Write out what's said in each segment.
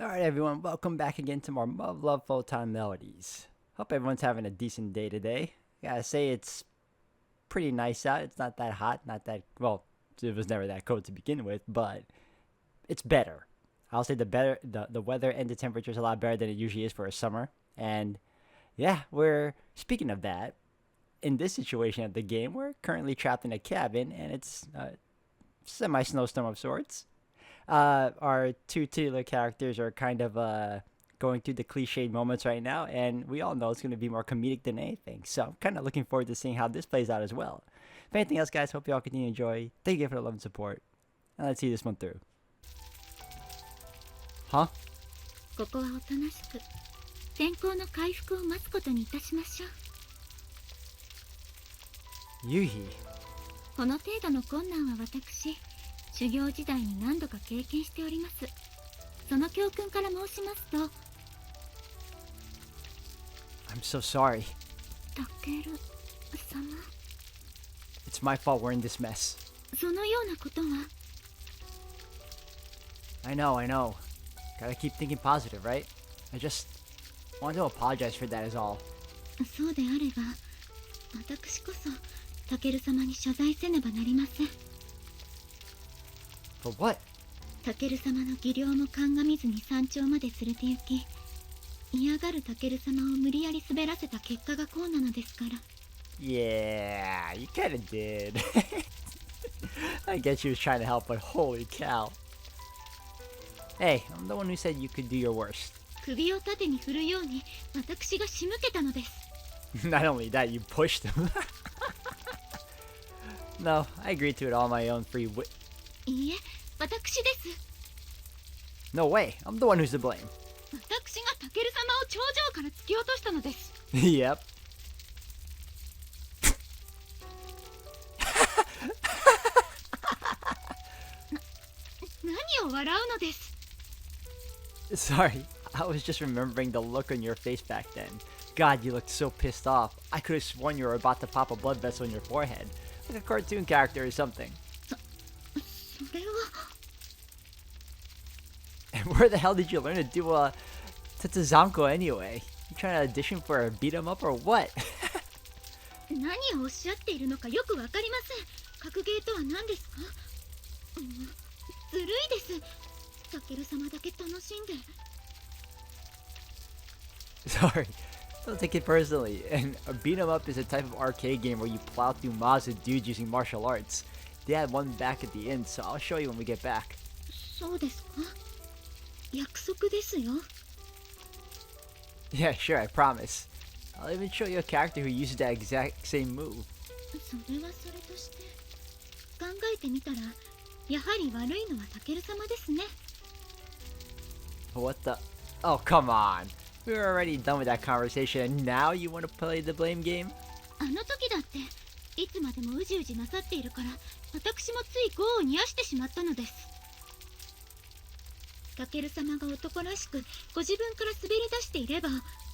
Alright everyone, welcome back again to more Mu-Luv Photonmelodies. Hope everyone's having a decent day today. Gotta say it's pretty nice out. It's not that hot, not that, well, it was never that cold to begin with, but it's better. I'll say the weather and the temperature is a lot better than it usually is for a summer. And yeah, speaking of that, in this situation of the game, we're currently trapped in a cabin and it's a semi-snowstorm of sorts. Our two titular characters are kind of going through the cliched moments right now, and we all know it's going to be more comedic than anything. So I'm kind of looking forward to seeing how this plays out as well. If anything else, guys, hope you all continue to enjoy. Thank you for the love and support, and let's see this one through. Huh? ここはおとなしく天候の回復を待つことにいたしましょう。 Yuhi. この程度の困難は私修行時代に何度か経験しております。その教訓から申しますと、 I'm so sorry. タケル様、 It's my fault we're in this mess. そのようなことは。 I know. Gotta keep thinking positive, right? I just want to apologize for that is all. そうであれば、私こそタケル様に謝罪せねばなりません。 For what? タケル様の技量も鑑みずに山頂まで連れて行き、嫌がるタケル様を無理やり滑らせた結果がこうなのですから。 Yeah, you kinda did. I guess she was trying to help, but holy cow. Hey, I'm the one who said you could do your worst. 首を縦に振るように私が仕向けたのです。 Not only that, you pushed him. No, I agreed to it all my own free wi- いいえ、私です。 No way, I'm the one who's to blame. 私がタケル様を頂上から突き落としたのです。 Yep. 何を笑うのです。 Sorry, I was just remembering the look on your face back then. God, you looked so pissed off. I could have sworn you were about to pop a blood vessel in your forehead. Like a cartoon character or something. それは。 And where the hell did you learn to do Tatsuzanko anyway? You trying to audition for a beat 'em up or what? 何をおっしゃっているのかよくわかりません。格ゲーとは何ですか。ずるいです。タケル様だけ楽しんで。 Sorry, don't take it personally. And a beat 'em up is a type of arcade game where you plow through mobs with dudes using martial arts. They had one back at the end, so I'll show you when we get back. そうですか。約束ですよ。 Yeah, sure, I promise. I'll even show you a character who uses that exact same move. それはそれとして考えてみたらやはり悪いのはタケル様ですね。 What the? Oh, come on. We were already done with that conversation, and now you want to play the blame game? あの時だっていつまでもうじうじなさっているから私もつい業を煮やしてしまったのです。タケル様が男らしくご自分から滑り出していれば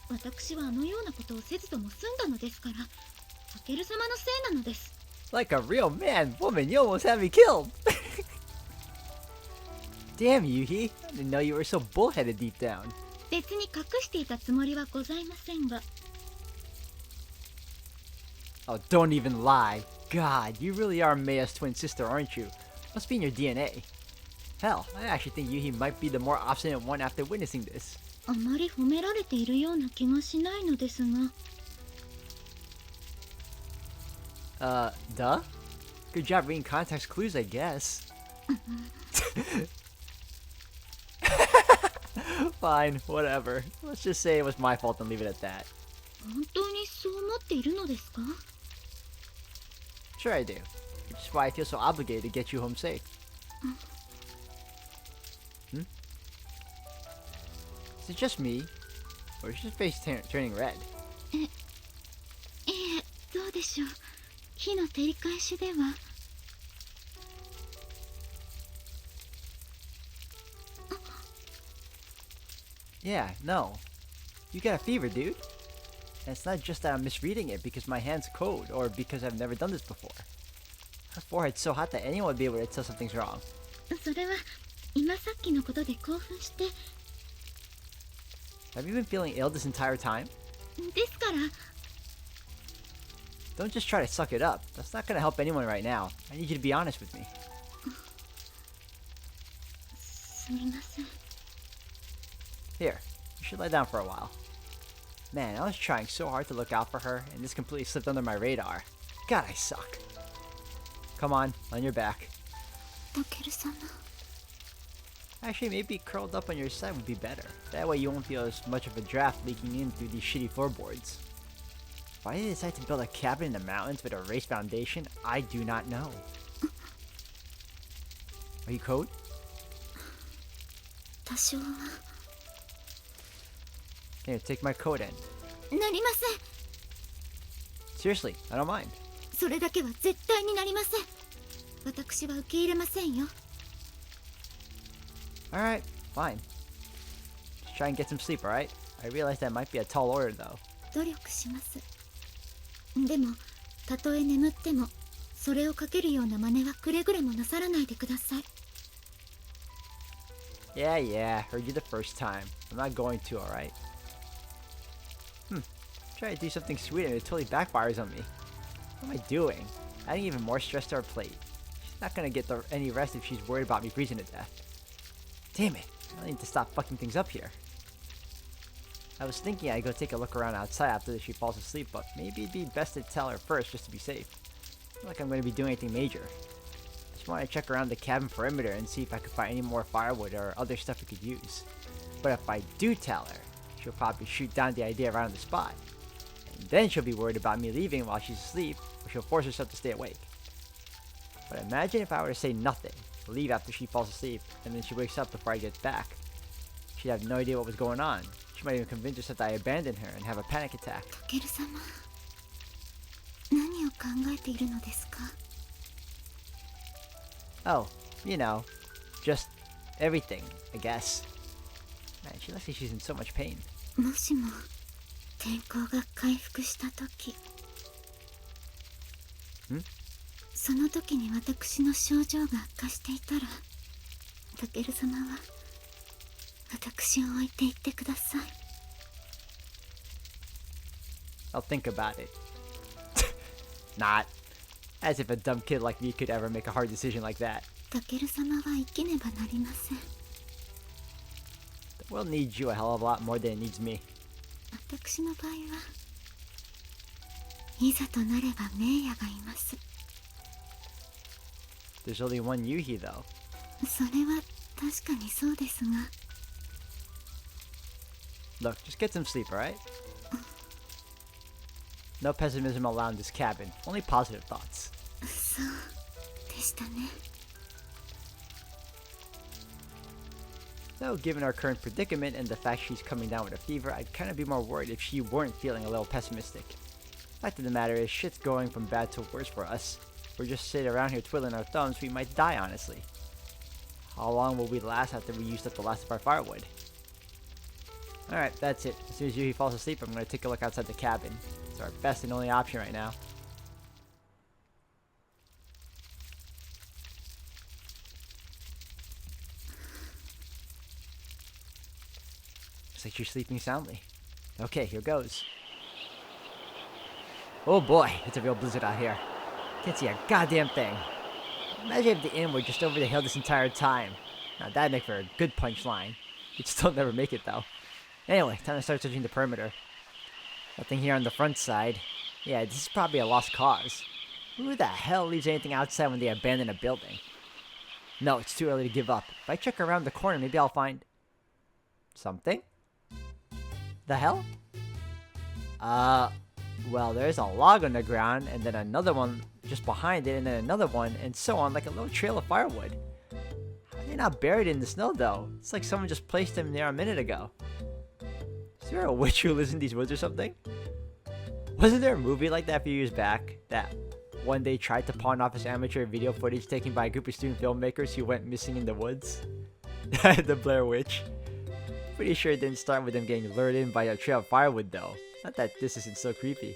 私はあのようなことをせずとも済んだのですからタケル様のせいなのです。 Like a real man, woman, you almost had me killed! Damn, Yuhi. I didn't know you were so bullheaded deep down. 別に隠していたつもりはございませんが。 Oh, don't even lie. God, you really are Meia's twin sister, aren't you? Must be in your DNA. Hell, I actually think Yuhi might be the more obstinate one after witnessing this. あまり褒められているような気がしないのですが。 Duh? Good job reading context clues, I guess. Fine, whatever. Let's just say it was my fault and leave it at that. 本当にそう思っているのですか。 Sure I do. Which is why I feel so obligated to get you home safe. Hmm? Is it just me? Or is your face turning red? ええ、どうでしょう。火の照り返しでは。 Yeah, no. You got a fever, dude. And it's not just that I'm misreading it because my hand's cold or because I've never done this before. Her forehead's so hot that anyone would be able to tell something's wrong. それは今さっきのことで興奮して Have you been feeling ill this entire time? ですから Don't just try to suck it up. That's not gonna help anyone right now. I need you to be honest with me. すみません Here, you should lie down for a while. Man, I was trying so hard to look out for her, and this completely slipped under my radar. God, I suck. Come on your back. タケル様 Actually, maybe curled up on your side would be better. That way you won't feel as much of a draft leaking in through these shitty floorboards. Why did they decide to build a cabin in the mountains with a raised foundation? I do not know. Are you cold? 多少は Here, take my coat in. なりません Seriously, I don't mind. それだけは絶対になりません私は受け入れませんよ Alright, fine. Just try and get some sleep, alright? I realize that might be a tall order though. 努力しますでもたとえ眠ってもそれをかけるような真似はくれぐれもなさらないでください Yeah, heard you the first time. I'm not going to, alright? Try to do something sweet and it totally backfires on me. What am I doing? Adding even more stress to our plate. She's not gonna get any rest if she's worried about me freezing to death. Damn it, I need to stop fucking things up here. I was thinking I'd go take a look around outside after she falls asleep, but maybe it'd be best to tell her first just to be safe. I feel like I'm gonna be doing anything major. I just want to check around the cabin perimeter and see if I could find any more firewood or other stuff we could use. But if I do tell her, she'll probably shoot down the idea around the spot. And then she'll be worried about me leaving while she's asleep, or she'll force herself to stay awake. But imagine if I were to say nothing, leave after she falls asleep, and then she wakes up before I get back. She'd have no idea what was going on. She might even convince herself that I abandoned her and have a panic attack. タケル様何を考えているのですか Oh, you know, just everything, I guess. Man, she looks like she's in so much pain. もしも天候が回復した時その時に私の症状が悪化していたらタケル様は私を置いていってください I'll think about it. Not. As if a dumb kid like me could ever make a hard decision like that. タケル様は生きねばなりません The world needs you a hell of a lot more than it needs me. 私の場合はいざとなれば名ヤがいます There's only one Yuhi though. それは確かにそうですが Look, just get some sleep, alright? No pessimism allowed in this cabin. Only positive thoughts. そうでしたね Though, given our current predicament and the fact she's coming down with a fever, I'd kind of be more worried if she weren't feeling a little pessimistic. Fact of the matter is, shit's going from bad to worse for us. If we're just sitting around here twiddling our thumbs, we might die, honestly. How long will we last after we used up the last of our firewood? Alright, that's it. As soon as Yuhi falls asleep, I'm going to take a look outside the cabin. It's our best and only option right now. Looks like she's sleeping soundly. Okay, here goes. Oh boy, it's a real blizzard out here. Can't see a goddamn thing. Imagine if the inn were just over the hill this entire time. Now that'd make for a good punchline. You'd still never make it though. Anyway, time to start searching the perimeter. Nothing here on the front side. Yeah, this is probably a lost cause. Who the hell leaves anything outside when they abandon a building? No, it's too early to give up. If I check around the corner, maybe I'll find... something? The hell? Well, there's a log on the ground, and then another one just behind it, and then another one, and so on, like a little trail of firewood. How are they not buried in the snow, though? It's like someone just placed them there a minute ago. Is there a witch who lives in these woods or something? Wasn't there a movie like that a few years back that one day tried to pawn off his amateur video footage taken by a group of student filmmakers who went missing in the woods? The Blair Witch. Pretty sure it didn't start with them getting lured in by a trail of firewood though. Not that this isn't so creepy.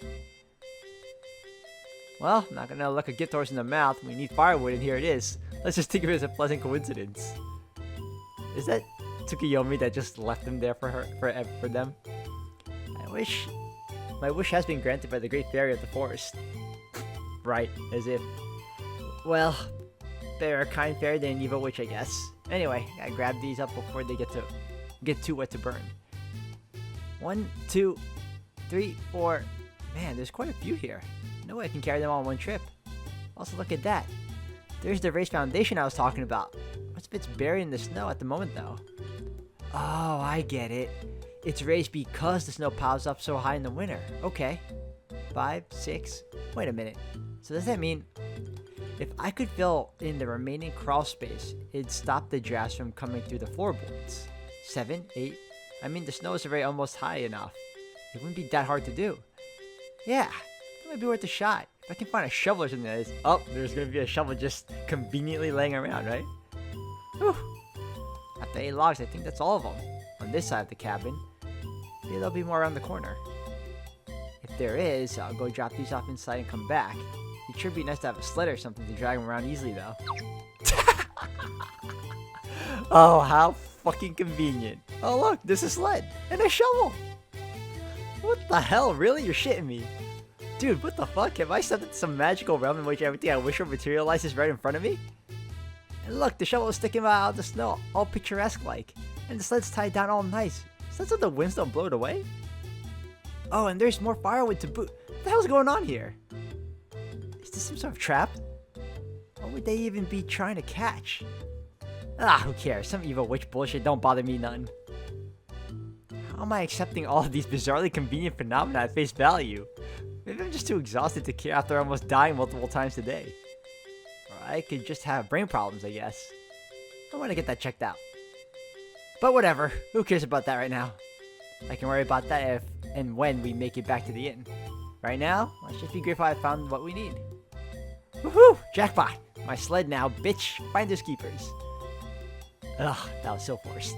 Well, I'm not gonna look a gift horse in the mouth. We need firewood and here it is. Let's just think of it as a pleasant coincidence. Is that Tsukuyomi that just left them there for them. My wish has been granted by the great fairy of the forest. Right, as if, well, they're a kind fairy than an evil witch, I guess. Anyway, I grab these up before they get too wet to burn. 1, 2, 3, 4. Man, there's quite a few here. No way I can carry them all on one trip. Also, look at that. There's the raised foundation I was talking about. What's if it's buried in the snow at the moment, though? Oh, I get it. It's raised because the snow piles up so high in the winter. Okay. 5, 6. Wait a minute. So does that mean if I could fill in the remaining crawl space, it'd stop the drafts from coming through the floorboards? 7, 8. I mean, the snow is already almost high enough. It wouldn't be that hard to do. Yeah, that might be worth a shot. If I can find a shovel or something that is... Oh, there's going to be a shovel just conveniently laying around, right? Whew. After 8 logs, I think that's all of them. On this side of the cabin. Maybe there'll be more around the corner. If there is, I'll go drop these off inside and come back. It sure be nice to have a sled or something to drag them around easily, though. Oh, how fucking convenient. Oh, look, there's a sled and a shovel. What the hell? Really? You're shitting me. Dude, what the fuck? Have I stepped into some magical realm in which everything I wish for materializes right in front of me? And look, the shovel is sticking out of the snow, all picturesque-like. And the sled's tied down all nice. So that's so the winds don't blow it away? Oh, and there's more firewood to boot. What the hell's going on here? Is this some sort of trap? What would they even be trying to catch? Ah, who cares? Some evil witch bullshit don't bother me none. How am I accepting all of these bizarrely convenient phenomena at face value? Maybe I'm just too exhausted to care after almost dying multiple times today. Or I could just have brain problems, I guess. I want to get that checked out. But whatever, who cares about that right now? I can worry about that if and when we make it back to the inn. Right now, let's just be grateful I found what we need. Woohoo! Jackpot! My sled now, bitch! Finders keepers. Ugh, that was so forced.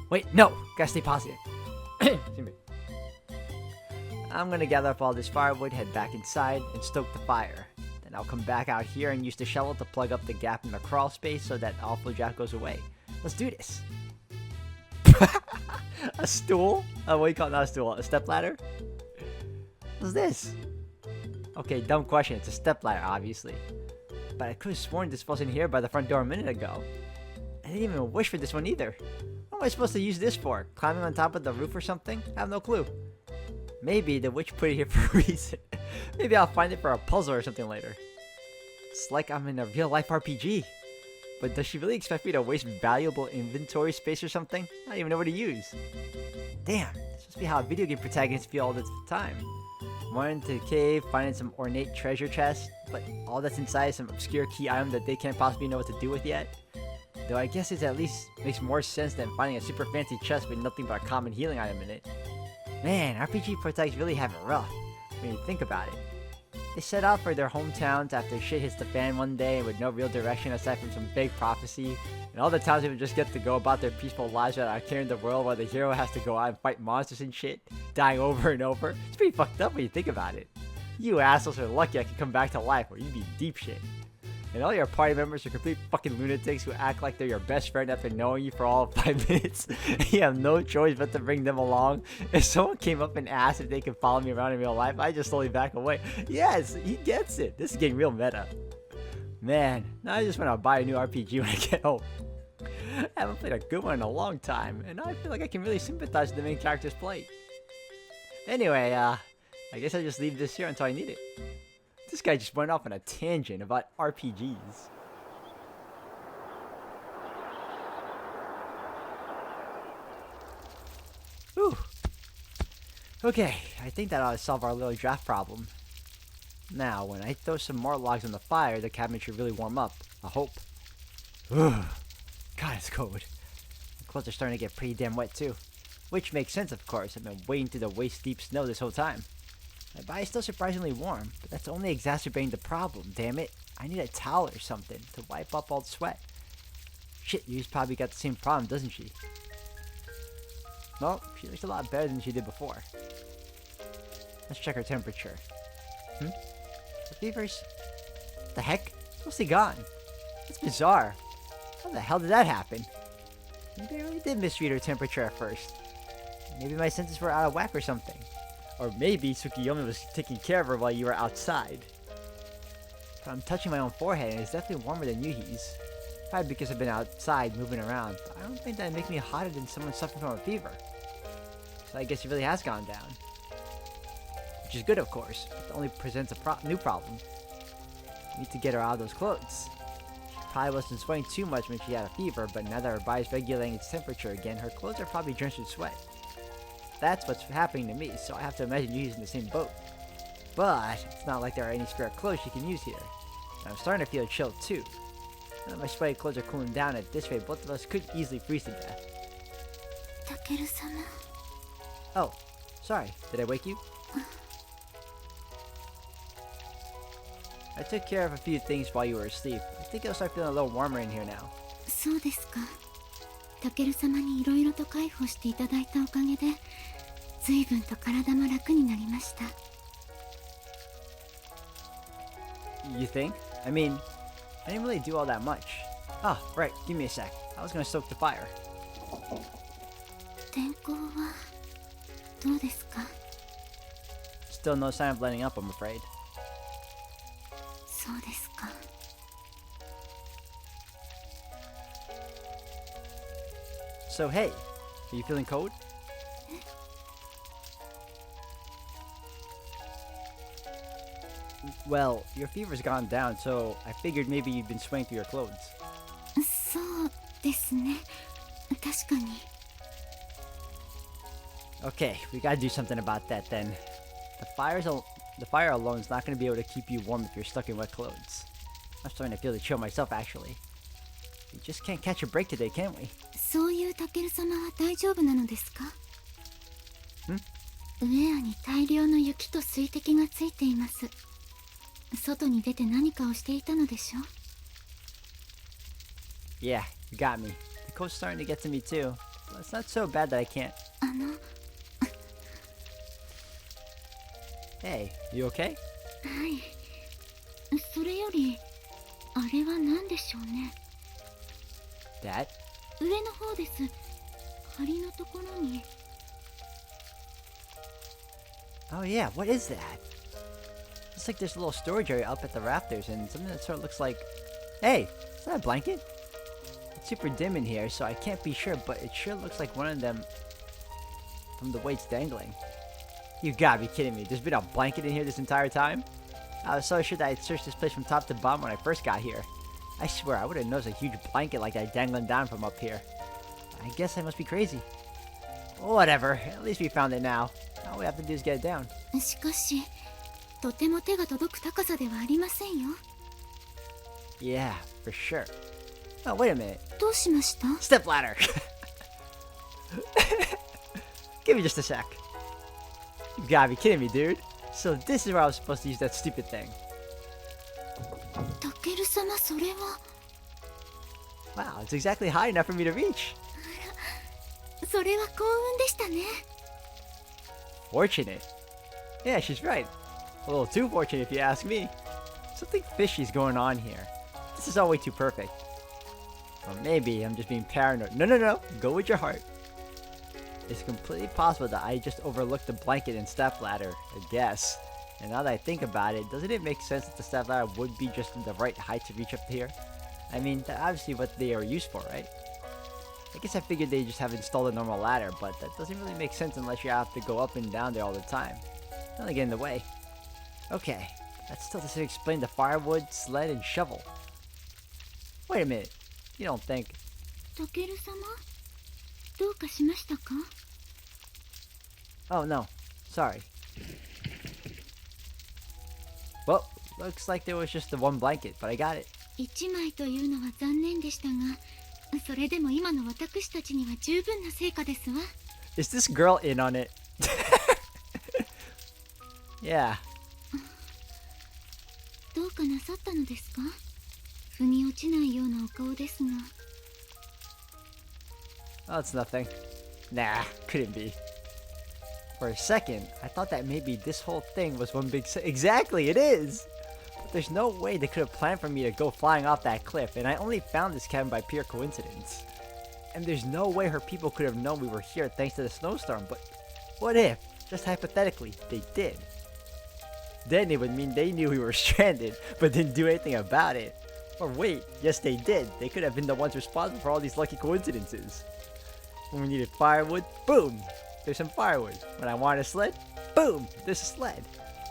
Wait, no! Gotta stay positive. Excuse me. I'm gonna gather up all this firewood, head back inside, and stoke the fire. Then I'll come back out here and use the shovel to plug up the gap in the crawl space so that awful draft goes away. Let's do this. A stool? What do you call it? Not a stool. A stepladder? What's this? Okay, dumb question. It's a stepladder, obviously. But I could have sworn this wasn't here by the front door a minute ago. I didn't even wish for this one either. What am I supposed to use this for? Climbing on top of the roof or something? I have no clue. Maybe the witch put it here for a reason. Maybe I'll find it for a puzzle or something later. It's like I'm in a real-life RPG. But does she really expect me to waste valuable inventory space or something? I don't even know what to use. Damn, this must be how video game protagonists feel all the time. Wanting to cave, finding some ornate treasure chest, but all that's inside is some obscure key item that they can't possibly know what to do with yet. Though I guess it at least makes more sense than finding a super fancy chest with nothing but a common healing item in it. Man, RPG protagonists really have it rough, when you think about it. They set out for their hometowns after shit hits the fan one day with no real direction aside from some vague prophecy, and all the townspeople just get to go about their peaceful lives without caring the world while the hero has to go out and fight monsters and shit, dying over and over. It's pretty fucked up when you think about it. You assholes are lucky I can come back to life, or you'd be deep shit. And all your party members are complete fucking lunatics who act like they're your best friend after knowing you for all of 5 minutes. You have no choice but to bring them along. If someone came up and asked if they could follow me around in real life, I just slowly back away. Yes, he gets it. This is getting real meta. Man, now I just want to buy a new RPG when I get home. I haven't played a good one in a long time, and I feel like I can really sympathize with the main character's plight. Anyway, I guess I'll just leave this here until I need it. This guy just went off on a tangent about RPGs. Whew. Okay, I think that ought to solve our little draft problem. Now, when I throw some more logs on the fire, the cabin should really warm up. I hope. Ugh. God, it's cold. The clothes are starting to get pretty damn wet too. Which makes sense, of course. I've been wading through the waist-deep snow this whole time. My body's still surprisingly warm, but that's only exacerbating the problem, damn it. I need a towel or something to wipe up all the sweat. Shit, Yu's probably got the same problem, doesn't she? Well, she looks a lot better than she did before. Let's check her temperature. The fever's... What the heck? It's mostly gone. That's bizarre. How the hell did that happen? Maybe I really did misread her temperature at first. Maybe my senses were out of whack or something. Or maybe Tsukiyomi was taking care of her while you were outside. But I'm touching my own forehead and it's definitely warmer than Yuhi's. Probably because I've been outside moving around, but I don't think that'd make me hotter than someone suffering from a fever. So I guess it really has gone down. Which is good, of course, but it only presents a new problem. I need to get her out of those clothes. She probably wasn't sweating too much when she had a fever, but now that her body's regulating its temperature again, her clothes are probably drenched in sweat. That's what's happening to me, so I have to imagine Yuhi's in the same boat. But it's not like there are any spare clothes she can use here. And I'm starting to feel chill too. Now that my sweaty clothes are cooling down at this rate, both of us could easily freeze to death. Takeru-sama. Oh, sorry. Did I wake you? I took care of a few things while you were asleep. I think it'll start feeling a little warmer in here now. そうですか。タケル様にいろいろと介抱していただいたおかげで、随分と体も楽になりました。You think? I mean, I didn't really do all that much. Ah, right. Give me a sec. I was gonna stoke the fire. 天候はどうですか？ Still no sign of letting up, I'm afraid. そうですか。So hey, are you feeling cold? Well, your fever's gone down, so I figured maybe you'd been sweating through your clothes. そうですね。確かに。Okay, we gotta do something about that then. The fire alone is not gonna be able to keep you warm if you're stuck in wet clothes. I'm starting to feel the chill myself, actually. We just can't catch a break today, can we? そういうタケル様は大丈夫なのですか？ウェアに大量の雪と水滴がついています。外に出て何かをしていたのでしょう？ Yeah, you got me. The cold's starting to get to me too. Well, it's not so bad that I can't. Hey, you okay? はい。それより、あれは何でしょうね。That? 上の方です。梁のところに。Oh yeah, what is that? It's like there's a little storage area up at the rafters and something that sort of looks like... Hey, is that a blanket? It's super dim in here, so I can't be sure, but it sure looks like one of them from the way it's dangling. You gotta be kidding me. There's been a blanket in here this entire time? I was so sure that I'd searched this place from top to bottom when I first got here. I swear, I would have noticed a huge blanket like that dangling down from up here. I guess I must be crazy. Whatever, at least we found it now. All we have to do is get it down. しかし、とても手が届く高さではありませんよ。Yeah, for sure. Oh, wait a minute. どうしました？ Step ladder! Give me just a sec. You gotta be kidding me, dude. So this is where I was supposed to use that stupid thing. タケル様、それは。 Wow, it's exactly high enough for me to reach. それは幸運でしたね。 Fortunate? Yeah, she's right. A little too fortunate if you ask me. Something fishy's going on here. This is all way too perfect. Or maybe I'm just being paranoid. No. Go with your heart. It's completely possible that I just overlooked the blanket and step ladder, I guess. And now that I think about it, doesn't it make sense that the step ladder would be just the right height to reach up here? I mean, that's obviously what they are used for, right? I guess I figured they just have installed a normal ladder, but that doesn't really make sense unless you have to go up and down there all the time. Don't get in the way. Okay, that still doesn't explain the firewood, sled, and shovel. Wait a minute. You don't think... タケル様、どうかしましたか？ Oh, no. Sorry. Well, looks like there was just the one blanket, but I got it. 一枚というのは残念でしたが、それでも今の私たちには十分な成果ですわ。Is this girl in on it? Yeah. どうかなさったのですか？腑に落ちないようなお顔ですが。Oh, it's nothing. Nah, couldn't be. For a second, I thought that maybe this whole thing was one big... Exactly, it is! But there's no way they could have planned for me to go flying off that cliff, and I only found this cabin by pure coincidence. And there's no way her people could have known we were here thanks to the snowstorm, but what if, just hypothetically, they did? Then it would mean they knew we were stranded, but didn't do anything about it. Or wait, yes they did. They could have been the ones responsible for all these lucky coincidences. When we needed firewood, boom, there's some firewood. When I wanted a sled, boom, there's a sled.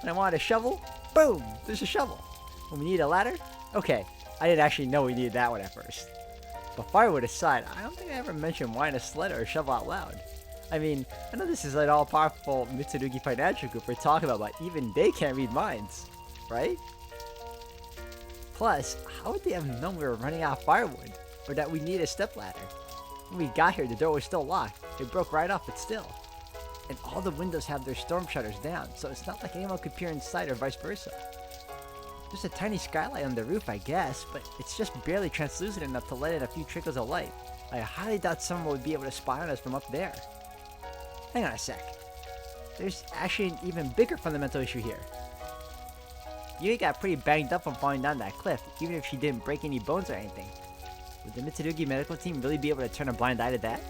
When I wanted a shovel, boom, there's a shovel. When we needed a ladder, okay, I didn't actually know we needed that one at first. But firewood aside, I don't think I ever mentioned wanting a sled or a shovel out loud. I mean, I know this is an all-powerful Mitsurugi financial group we're talking about, but even they can't read minds, right? Plus, how would they have known we were running out of firewood? Or that we needed a stepladder? When we got here, the door was still locked. It broke right off, but still. And all the windows have their storm shutters down, so it's not like anyone could peer inside or vice versa. There's a tiny skylight on the roof, I guess, but it's just barely translucent enough to let in a few trickles of light. I highly doubt someone would be able to spy on us from up there. Hang on a sec. There's actually an even bigger fundamental issue here. Yui got pretty banged up from falling down that cliff, even if she didn't break any bones or anything. Would the Mitsurugi medical team really be able to turn a blind eye to that?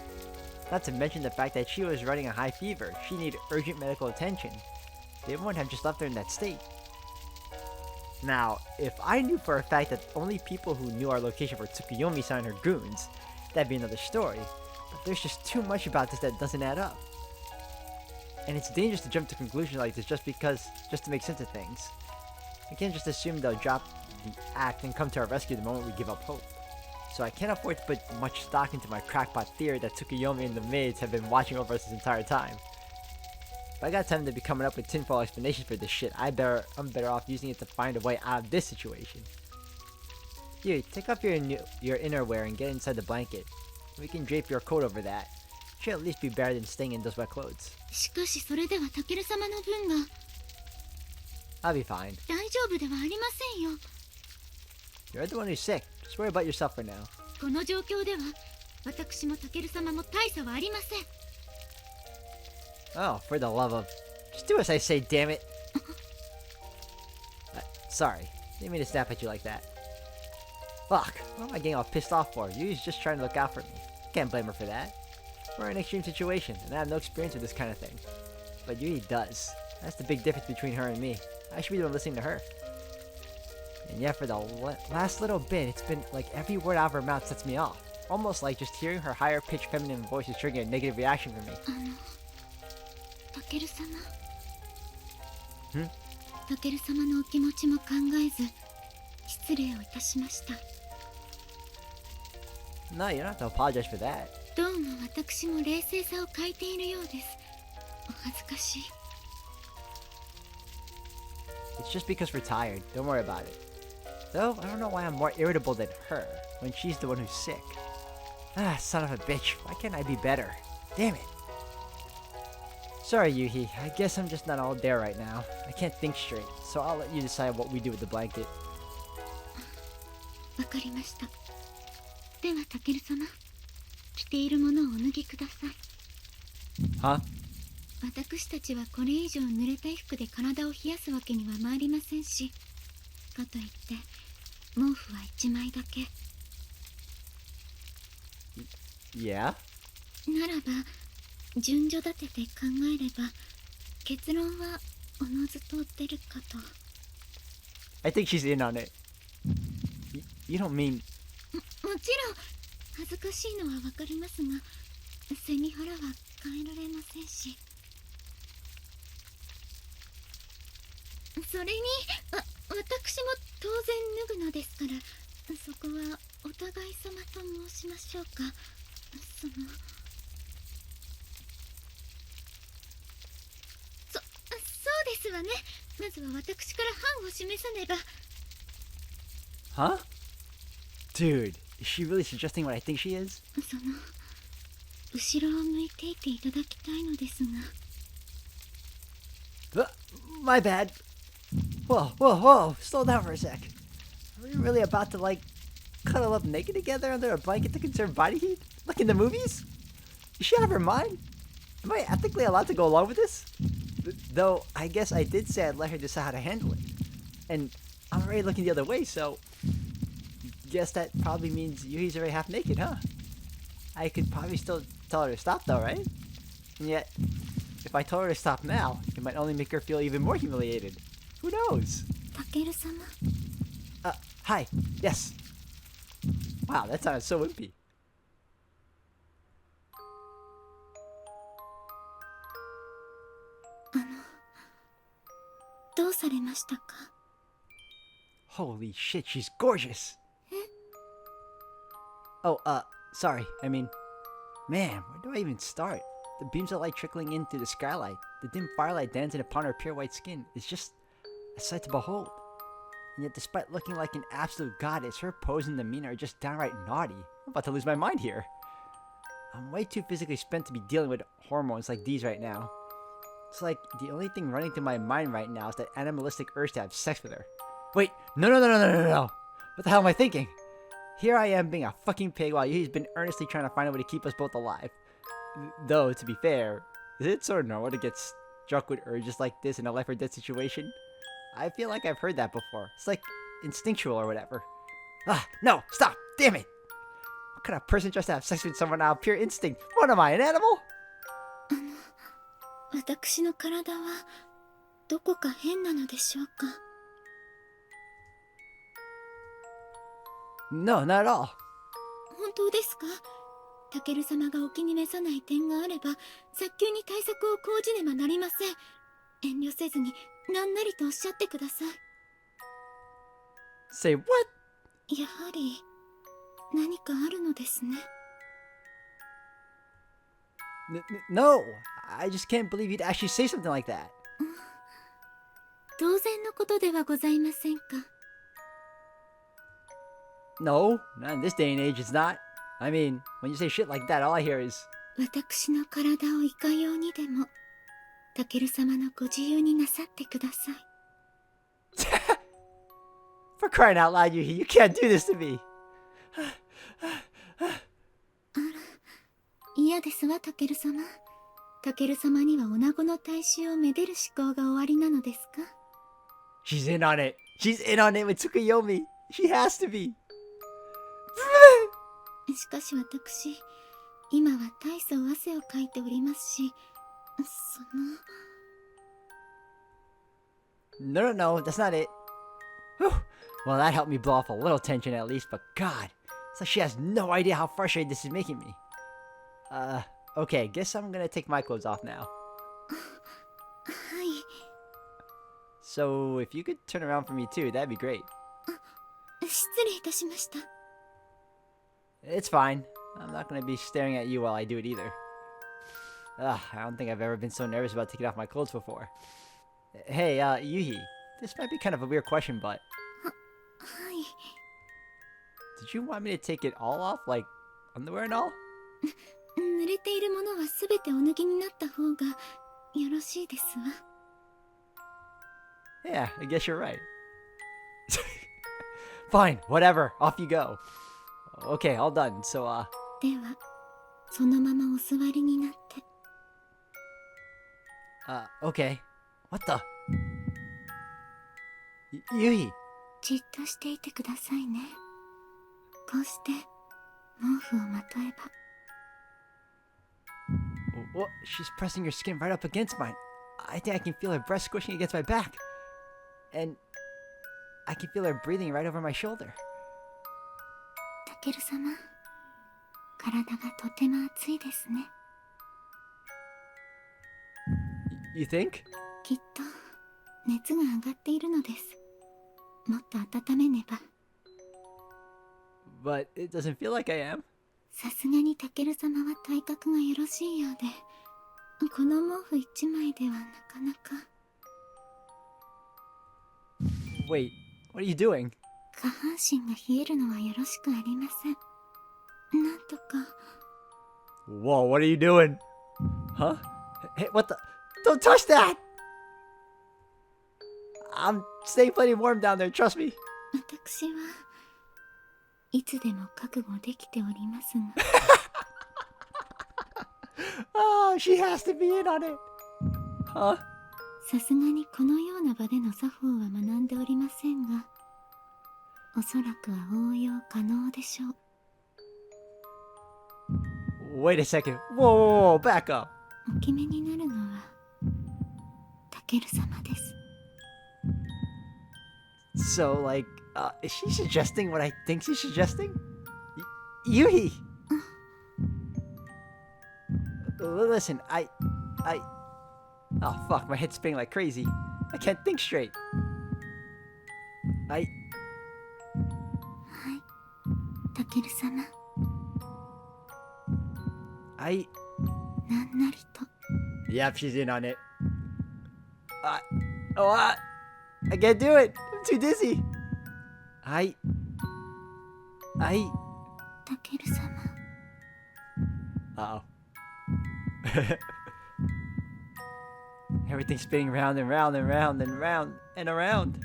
Not to mention the fact that she was running a high fever. She needed urgent medical attention. They wouldn't have just left her in that state. Now, if I knew for a fact that only people who knew our location were Tsukuyomi-san and her goons, that'd be another story. But there's just too much about this that doesn't add up. And it's dangerous to jump to conclusions like this just to make sense of things. I can't just assume they'll drop the act and come to our rescue the moment we give up hope. So I can't afford to put much stock into my crackpot theory that Tsukuyomi and the maids have been watching over us this entire time. If I got time to be coming up with tinfoil explanations for this shit, I'm better off using it to find a way out of this situation. Here, take off your innerwear and get inside the blanket. We can drape your coat over that. Should at least be better than staying in those wet clothes. しかしそれではタケル様の分が I'll be fine. 大丈夫ではありませんよ。 You're the one who's sick. Just worry about yourself for now. この状況では私もタケル様も大差はありません。 Oh, for the love of... Just do as I say, damn it! Sorry. Didn't mean to snap at you like that. Fuck. What am I getting all pissed off for? Yu's just trying to look out for me. Can't blame her for that. We're in an extreme situation, and I have no experience with this kind of thing. But Yui does. That's the big difference between her and me. I should be the one listening to her. And yeah, for the last little bit, it's been like every word out of her mouth sets me off. Almost like just hearing her higher-pitched feminine voice is triggering a negative reaction for me. タケル様。Hmm? タケル様のお気持ちも考えず失礼をいたしました。 No, you don't have to apologize for that. どうも私も冷静さを欠いているようです。お恥ずかしい。 It's just because we're tired. Don't worry about it. Though, I don't know why I'm more irritable than her when she's the one who's sick. Ah, son of a bitch. Why can't I be better? Damn it. Sorry, Yuhi. I guess I'm just not all there right now. I can't think straight, so I'll let you decide what we do with the blanket. わかりました。ではタケル様、着ているものをお脱ぎください。 Huh? 私たちはこれ以上濡れた衣服で体を冷やすわけには参りませんし、かといって毛布は1枚だけ。 Yeah? ならば順序立てて考えれば結論はおのずと出るかと。 I think she's in on it. You don't mean... もちろん恥ずかしいのはわかりますが、背に腹は変えられませんし。それに私も当然脱ぐのですから、そこはお互い様と申しましょうか。そうですわね。まずは私から範を示さねば。 Huh? Dude, is she really suggesting what I think she is? その後ろを向いていていただきたいのですが。 My bad. Whoa. Slow down for a sec. Are we really about to, like, cuddle up naked together under a blanket to conserve body heat? Like in the movies? Is she out of her mind? Am I ethically allowed to go along with this? Though, I guess I did say I'd let her decide how to handle it. And I'm already looking the other way, so... Guess that probably means Yui's already half naked, huh? I could probably still tell her to stop though, right? And yet, if I told her to stop now, it might only make her feel even more humiliated. Who knows? タケル様 Hi. Yes. Wow, that sounded so wimpy. どうされましたか？ Holy shit, she's gorgeous. Oh, sorry. I mean, man, where do I even start? The beams of light trickling in through the skylight, the dim firelight dancing upon her pure white skin is just a sight to behold. And yet, despite looking like an absolute goddess, her pose and demeanor are just downright naughty. I'm about to lose my mind here. I'm way too physically spent to be dealing with hormones like these right now. It's like the only thing running through my mind right now is that animalistic urge to have sex with her. Wait, no. What the hell am I thinking? Here I am being a fucking pig while he's been earnestly trying to find a way to keep us both alive. Though, to be fair, is it sort of normal to get struck with urges like this in a life or death situation? I feel like I've heard that before. It's like instinctual or whatever. No, stop! Damn it! What kind of person tries to have sex with someone out of pure instinct? What am I, an animal? 私の体はどこか変なのでしょうか？ No, not at all. 本当ですか？タケル様がお気に召さない点があれば早急に対策を講じねばなりません。遠慮せずに何なりとおっしゃってください。 Say what? やはり何かあるのですね。 No! I just can't believe you'd actually say something like that. 当然のことではございませんか。 No, not in this day and age, it's not. I mean, when you say shit like that, all I hear is... 私の体をいかようにでもタケル様のご自由になさってください。 For crying out loud, you can't do this to me. 嫌ですわ、タケル様。タケル様には女子の大衆をめでる思考がおありなのですか？ She's in on it. She's in on it with Tsukuyomi. She has to be. しかし私、今は大層汗をかいておりますし、No, that's not it. Whew. Well, that helped me blow off a little tension at least, but God, it's like she has no idea how frustrated this is making me. Okay, guess I'm gonna take my clothes off now. はい。 So, if you could turn around for me too, that'd be great. 失礼いたしました。 It's fine. I'm not gonna be staring at you while I do it either. I don't think I've ever been so nervous about taking off my clothes before. Hey, Yuhi, this might be kind of a weird question, but... はい。 Did you want me to take it all off, like underwear and all? 濡れているものはすべてお脱ぎになった方がよろしいですわ。 Yeah, I guess you're right. Fine, whatever, off you go. Okay, all done, so, では、そのままお座りになって。 okay. What the? Yuhi! じっとしていてくださいね。こうして毛布をまとえば。 What? She's pressing her skin right up against mine. I think I can feel her breast squishing against my back. And I can feel her breathing right over my shoulder. タケル様、体がとても熱いですね。 You think? きっと熱が上がっているのです。もっと温めねば。 But it doesn't feel like I am. さすがにタケル様は体格がよろしいようで、この毛布一枚ではなかなか。 Wait, what are you doing? 下半身が冷えるのはよろしくありません。なんとか。 Whoa, what are you doing? Huh? Hey, what the? Don't touch that! I'm staying plenty warm down there, trust me. 私はいつでも覚悟できておりますが。Oh, she has to be in on it. Huh? さすがにこのような場での作法は学んでおりませんが、おそらくは応用可能でしょう。Wait a second. Whoa, back up. お決めになるのはタケル様です。 So, like, is she suggesting what I think she's suggesting? Yui! Listen, Oh, fuck, my head's spinning like crazy. I can't think straight. はい、タケル様。なんなりと。 Yep, she's in on it. I can't do it. I'm too dizzy. タケル様。 Uh-oh. Everything's spinning round and round and round and round and around.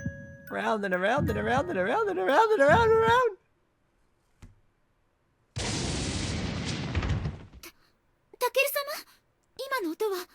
Round and around and around and around and around and around and around. タケル様、今の音は。